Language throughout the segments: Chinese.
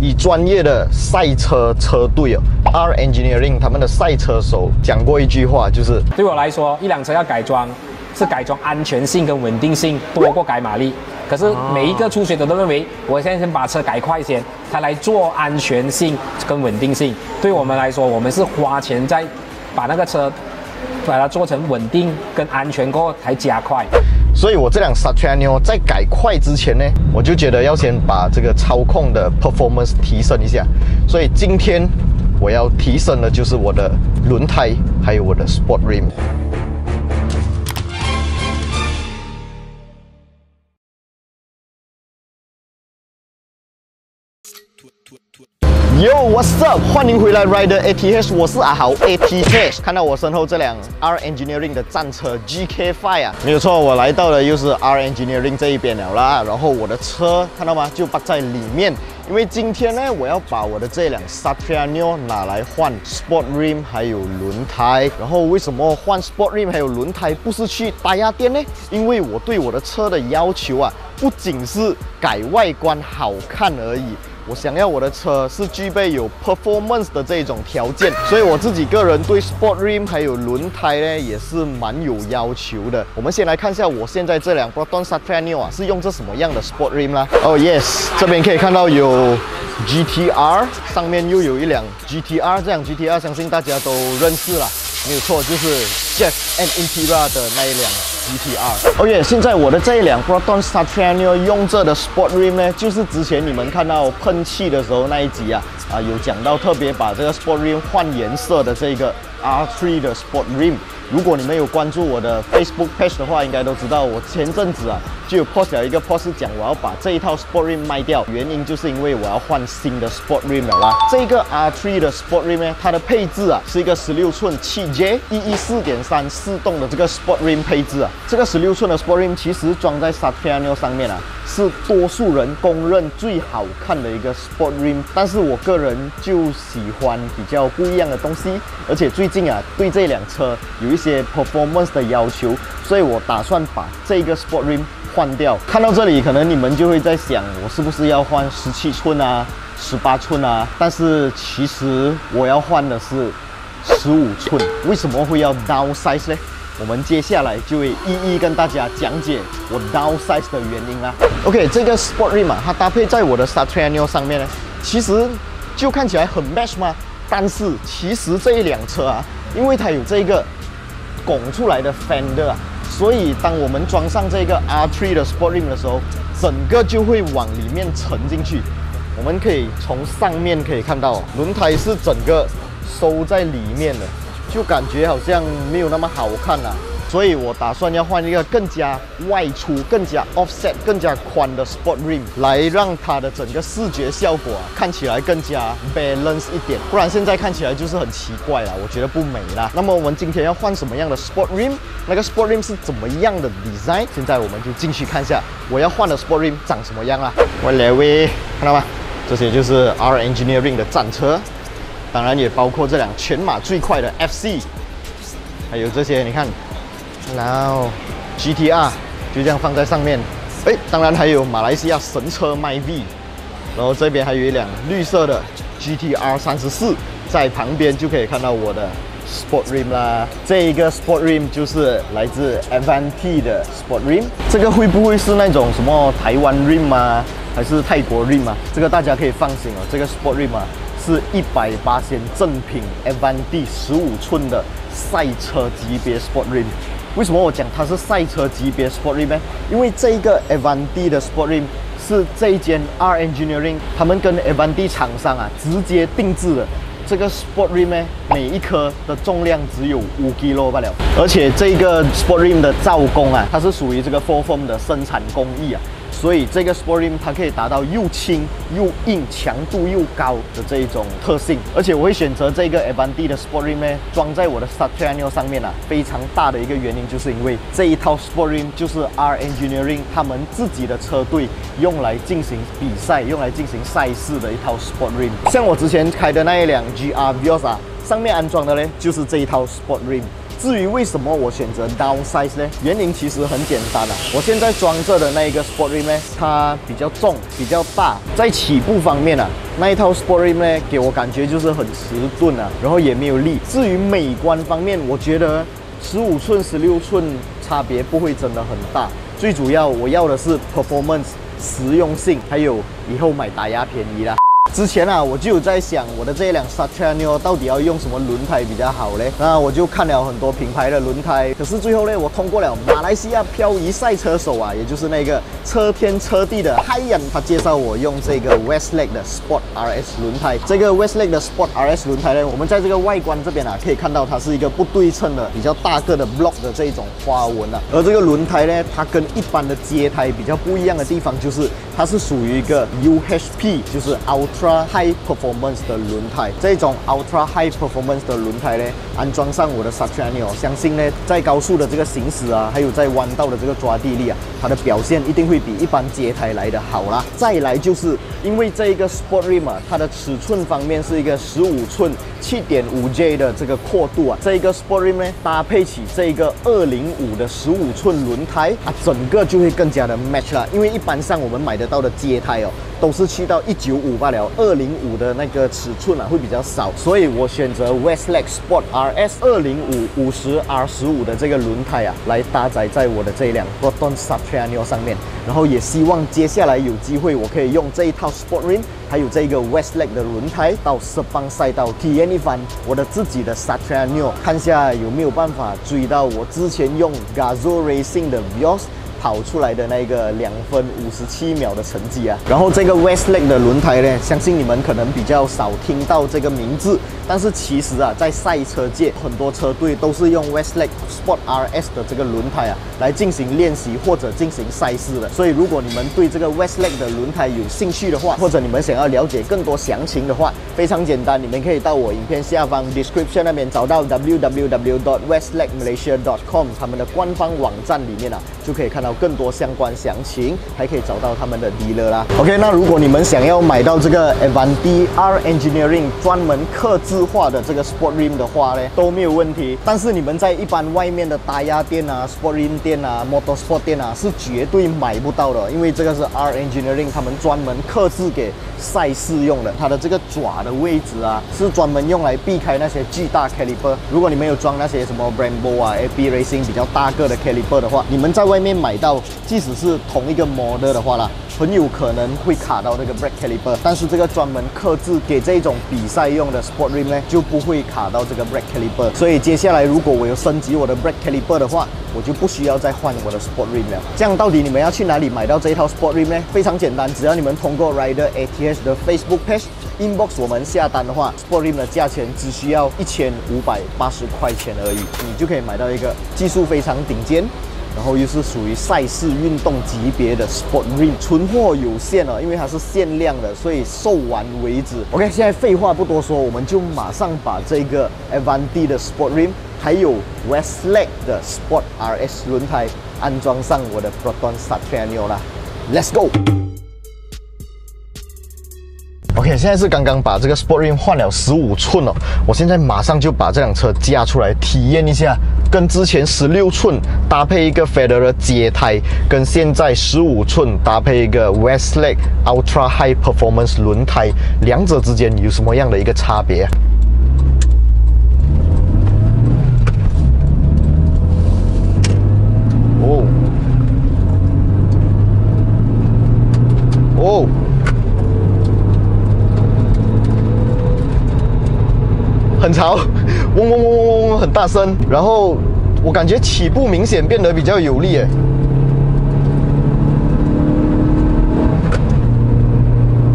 以专业的赛车车队R Engineering 他们的赛车手讲过一句话，就是对我来说，一辆车要改装，是改装安全性跟稳定性多过改马力。可是每一个初学者都认为，我现在先把车改快先，才来做安全性跟稳定性。对我们来说，我们是花钱在把那个车把它做成稳定跟安全过后才加快。所以我这辆 Satriano 在改快之前呢，我就觉得要先把这个操控的 performance 提升一下。所以今天我要提升的就是我的轮胎，还有我的 Sport Rim。Yo, what's up？ 欢迎回来 Rider ATH， 我是阿豪 ATH。看到我身后这辆 R Engineering 的战车 GK5 啊，没有错，我来到的又是 R Engineering 这一边了啦。然后我的车看到吗？就摆在里面。因为今天呢，我要把我的这辆 Satriano 拿来换 Sport Rim 还有轮胎。然后为什么换 Sport Rim 还有轮胎不是去打压店呢？因为我对我的车的要求啊，不仅是改外观好看而已。我想要我的车是具备有 performance 的这种条件，所以我自己个人对 Sport Rim 还有轮胎呢也是蛮有要求的。我们先来看一下我现在这辆 Proton Satriano 啊是用这什么样的 Sport Rim 啦。哦 yes， 这边可以看到有 GTR， 上面又有一辆 GTR， 这辆 GTR 相信大家都认识啦，没有错，就是 Jeff and Intera 的那一辆 GTR。OK， 现在我的这一辆 Proton Satriano 用这的 Sport Rim 呢，就是之前你们看到喷气的时候那一集啊，有讲到特别把这个 Sport Rim 换颜色的这个 R3 的 Sport Rim。如果你们有关注我的 Facebook page 的话，应该都知道我前阵子啊就有 post 了一个 post 讲我要把这一套 Sport Rim 卖掉，原因就是因为我要换新的 Sport Rim 了啦。这个 R3 的 Sport Rim 呢，它的配置啊是一个16寸 7J 114.34动的这个 Sport Rim 配置啊。这个16寸的 Sport Rim 其实装在 Satriano 上面啊，是多数人公认最好看的一个 Sport Rim， 但是我个人就喜欢比较不一样的东西，而且最近啊对这辆车有一些 performance 的要求，所以我打算把这个 Sport Rim 换掉。看到这里，可能你们就会在想，我是不是要换17寸啊、18寸啊？但是其实我要换的是15寸。为什么会要 downsize 呢？我们接下来就会一一跟大家讲解我 downsize 的原因啦。OK， 这个 Sport Rim 啊，它搭配在我的 Satriano 上面呢，其实就看起来很 match 嘛。但是其实这一辆车啊，因为它有这个拱出来的 fender 啊，所以当我们装上这个 R3 的 Sport Rim 的时候，整个就会往里面沉进去。我们可以从上面可以看到，轮胎是整个收在里面的，就感觉好像没有那么好看啦。所以我打算要换一个更加外出、更加 offset、更加宽的 Sport Rim， 来让它的整个视觉效果啊看起来更加 balance 一点，不然现在看起来就是很奇怪啦，我觉得不美啦。那么我们今天要换什么样的 Sport Rim？ 那个 Sport Rim 是怎么样的 design？ 现在我们就进去看一下我要换的 Sport Rim 长什么样啦。来喂，看到吗？这些就是 R Engineering 的战车，当然也包括这辆全马最快的 FC， 还有这些你看。然后 GTR 就这样放在上面，当然还有马来西亚神车 MyV， 然后这边还有一辆绿色的 GTR 34，在旁边就可以看到我的 Sport Rim 啦。这一个 Sport Rim 就是来自 Avanti 的 Sport Rim， 这个会不会是那种什么台湾 Rim 啊，还是泰国 Rim 啊？这个大家可以放心哦，这个 Sport Rim 啊是180%正品 Avanti 15寸的赛车级别 Sport Rim。为什么我讲它是赛车级别 Sport Rim 呢？因为这个 Avanti 的 Sport Rim 是这一间 R Engineering 他们跟 Avanti 厂商啊直接定制的。这个 Sport Rim 呢，每一颗的重量只有5 kg 罢了，而且这个 Sport Rim 的造工啊，它是属于这个 4Foam 的生产工艺啊。所以这个 Sport Rim 它可以达到又轻又硬、强度又高的这一种特性，而且我会选择这个 Avanti 的 Sport Rim 呢，装在我的 Satriano 上面啊。非常大的一个原因就是因为这一套 Sport Rim 就是 R Engineering 他们自己的车队用来进行比赛、用来进行赛事的一套 Sport Rim。像我之前开的那一辆 GR Vios 啊，上面安装的呢就是这一套 Sport Rim。至于为什么我选择 downsize 呢？原因其实很简单啊，我现在装着的那一个 Sport Rim 呢，它比较重，比较大，在起步方面啊，那一套 Sport Rim 呢，给我感觉就是很迟钝啊，然后也没有力。至于美观方面，我觉得15寸、16寸差别不会真的很大。最主要我要的是 performance 实用性，还有以后买打压便宜啦。之前啊，我就有在想我的这一辆 Satra Neo 到底要用什么轮胎比较好嘞？那我就看了很多品牌的轮胎，可是最后呢，我通过了马来西亚漂移赛车手啊，也就是那个车天车地的 Haiyan， 他介绍我用这个 Westlake 的 Sport RS 轮胎。这个 Westlake 的 Sport RS 轮胎呢，我们在这个外观这边啊，可以看到它是一个不对称的、比较大个的 block 的这一种花纹啊。而这个轮胎呢，它跟一般的街胎比较不一样的地方就是，它是属于一个 UHP， 就是 Ultra High Performance 的轮胎。这种 Ultra High Performance 的轮胎呢，安装上我的 Satra Neo， 相信呢，在高速的这个行驶啊，还有在弯道的这个抓地力啊，它的表现一定会比一般街胎来的好啦。再来就是因为这一个 Sport Rim 啊，它的尺寸方面是一个15寸 7.5J 的这个阔度啊，这一个 Sport Rim 呢，搭配起这一个205的15寸轮胎啊，整个就会更加的 match 啦。因为一般上我们买得到的街胎哦，都是去到195罢了，205的那个尺寸啊会比较少，所以我选择 Westlake Sport RS 205 50R15的这个轮胎啊，来搭载在我的这一辆 Proton Satra Neo 上面。然后也希望接下来有机会，我可以用这一套 Sport Rim， 还有这个 Westlake 的轮胎到Sepang赛道体验一番我的自己的 Satra Neo， 看下有没有办法追到我之前用 Gazoo Racing 的 Vios跑出来的那个2分57秒的成绩啊。然后这个 Westlake 的轮胎呢，相信你们可能比较少听到这个名字，但是其实啊，在赛车界很多车队都是用 Westlake Sport RS 的这个轮胎啊来进行练习或者进行赛事的。所以如果你们对这个 Westlake 的轮胎有兴趣的话，或者你们想要了解更多详情的话，非常简单，你们可以到我影片下方 description 那边找到 www.westlakemalaysia.com 他们的官方网站里面啊，就可以看到更多相关详情，还可以找到他们的 dealer 啦。OK， 那如果你们想要买到这个 Avanti R Engineering 专门客制化的这个 Sport Rim 的话呢，都没有问题。但是你们在一般外面的打压店啊、Sport Rim 店啊、Motorsport 店啊，是绝对买不到的，因为这个是 R Engineering 他们专门客制给赛事用的。它的这个爪的位置啊，是专门用来避开那些巨大 caliper。如果你们有装那些什么 Brembo 啊、AB Racing 比较大个的 caliper 的话，你们在外面买到，即使是同一个 model 的话啦，很有可能会卡到这个 brake caliper， 但是这个专门客制给这种比赛用的 Sport Rim 呢，就不会卡到这个 brake caliper。所以接下来如果我有升级我的 brake caliper 的话，我就不需要再换我的 Sport Rim 了。这样到底你们要去哪里买到这一套 Sport Rim 呢？非常简单，只要你们通过 Rider ATH 的 Facebook page inbox 我们下单的话， Sport Rim 的价钱只需要1580块钱而已，你就可以买到一个技术非常顶尖，然后又是属于赛事运动级别的 Sport Rim， 存货有限哦，因为它是限量的，所以售完为止。OK， 现在废话不多说，我们就马上把这个 Avanti 的 Sport Rim， 还有 Westlake 的 Sport RS 轮胎安装上我的 Proton Satra Neo 啦 ，Let's go！OK， 现在是刚刚把这个 Sport Rim 换了15寸哦，我现在马上就把这辆车架出来体验一下，跟之前16寸搭配一个 Federer 街胎，跟现在15寸搭配一个 Westlake Ultra High Performance 轮胎，两者之间有什么样的一个差别啊？哦，哦。很吵，嗡嗡嗡嗡嗡，很大声。然后我感觉起步明显变得比较有力，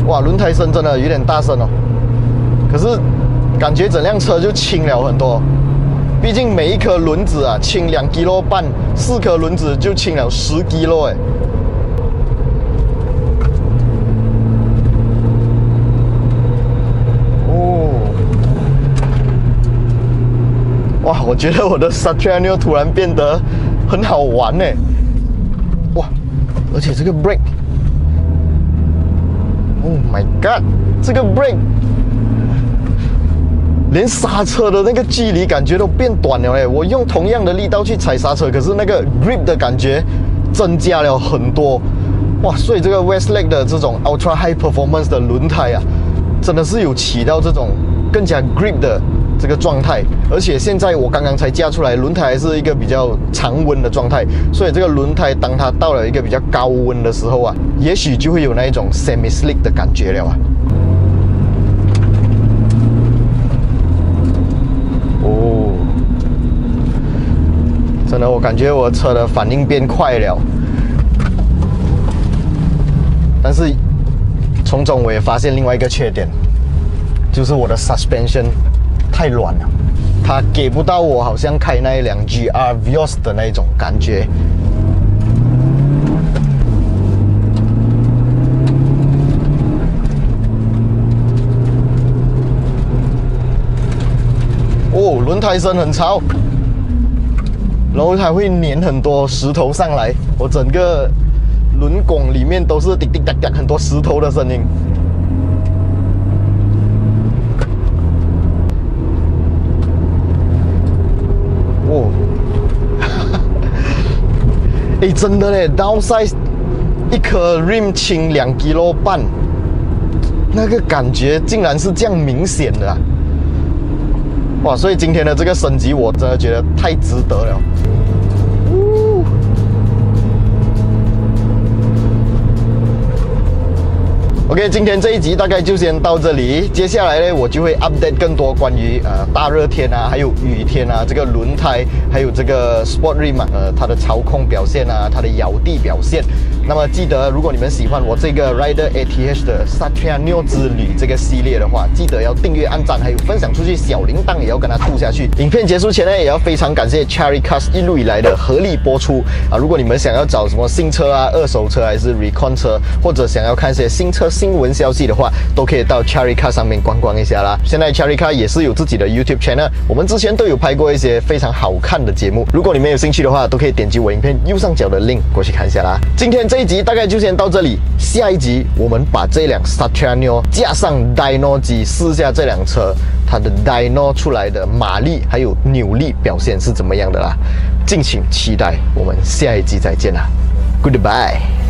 哇，轮胎声真的有点大声哦。可是感觉整辆车就轻了很多，毕竟每一颗轮子啊轻2.5 kg，4颗轮子就轻了10 kg 哎。哇，我觉得我的 Satra Neo 突然变得很好玩呢！哇，而且这个 brake，Oh my god， 这个 brake，连刹车的那个距离感觉都变短了哎！我用同样的力道去踩刹车，可是那个 grip 的感觉增加了很多。哇，所以这个 Westlake 的这种 Ultra High Performance 的轮胎啊，真的是有起到这种更加 grip 的这个状态。而且现在我刚刚才加出来，轮胎还是一个比较常温的状态，所以这个轮胎当它到了一个比较高温的时候啊，也许就会有那一种 semi slick 的感觉了啊。哦，真的，我感觉我车的反应变快了。但是从中我也发现另外一个缺点，就是我的 suspension 太软了，它给不到我好像开那一辆 GR Vios 的那种感觉。哦，轮胎声很吵，然后它会粘很多石头上来，我整个轮拱里面都是滴滴答答很多石头的声音。哦，哎，真的嘞 ，downside 一颗 rim 轻2.5 kg，那个感觉竟然是这样明显的啊！哇，所以今天的这个升级，我真的觉得太值得了。OK， 今天这一集大概就先到这里。接下来呢，我就会 update 更多关于大热天啊，还有雨天啊，这个轮胎，还有这个 Sport Rim 它的操控表现啊，它的咬地表现。那么记得，如果你们喜欢我这个 Rider ATH 的 Satriano 之旅这个系列的话，记得要订阅、按赞，还有分享出去，小铃铛也要跟它吐下去。影片结束前呢，也要非常感谢 Cherry Cars 一路以来的合力播出啊！如果你们想要找什么新车啊、二手车还是 Recon 车，或者想要看一些新车新闻消息的话，都可以到 Cherry Car 上面逛逛一下啦。现在 Cherry Car 也是有自己的 YouTube channel， 我们之前都有拍过一些非常好看的节目。如果你们有兴趣的话，都可以点击我影片右上角的 link 过去看一下啦。今天这一集大概就先到这里，下一集我们把这辆 Satriano 加上 Dyno 机试下这辆车，它的 Dyno 出来的马力还有扭力表现是怎么样的啦，敬请期待。我们下一集再见啦 ，Goodbye。